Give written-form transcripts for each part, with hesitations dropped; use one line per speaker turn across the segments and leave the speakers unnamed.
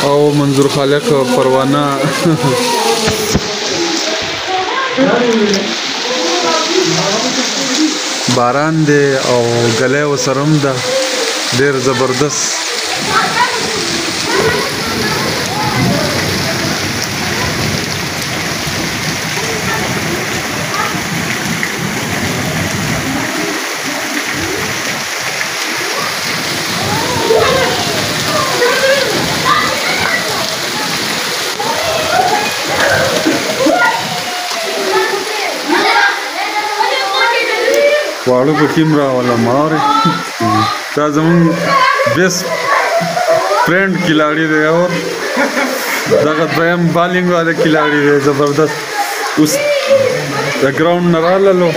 او منظور خالق پروانه باران دی او غلې وسرم ده ډېر زبردست واړو په ټیم راوله ماورې دا زمونږ بیسټ فرینډ کھلاړي دی او دغه دویم بالینګ والا کھلاړي دی زبردست اوس د ګراوند نه راللو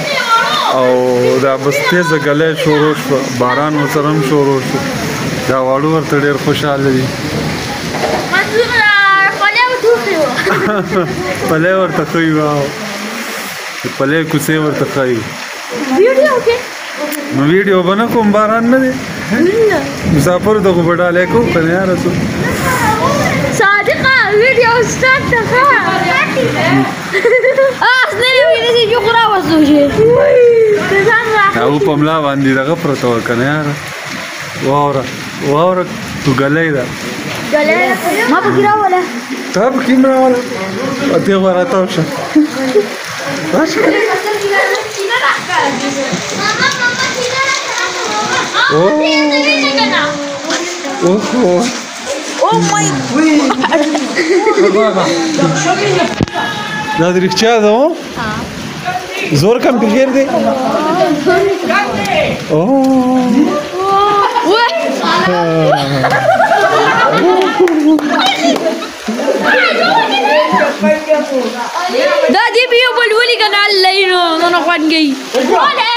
او دا بس تیزه ګلی شروع شوه باران ورسره هم شروع شو دا واړو ورته ډېر خوشحاله دي پلی ورته ښایي واو پلی کوڅې ورته ښایي نو ویډیو به نه کوم باران نه دی مسافرو ته خو به ډالۍ کوو که نه یاره څو
صادقه ویډیو سټارټ ده ښه اصلي ویډیو چې خو راوځو شي
هغه په ملا باندې دغه پرته وه که نه یاره واوره واوره تو ګلی ده
ما پکې راوله
تا پکې هم راوله دې خوا راتاو شه راشه
Oh my
God! دا د رښتیا ده هو زور کم پې خیر دی
دا دې بیا بل ولي کنه الله نو نو خوان گئی ولا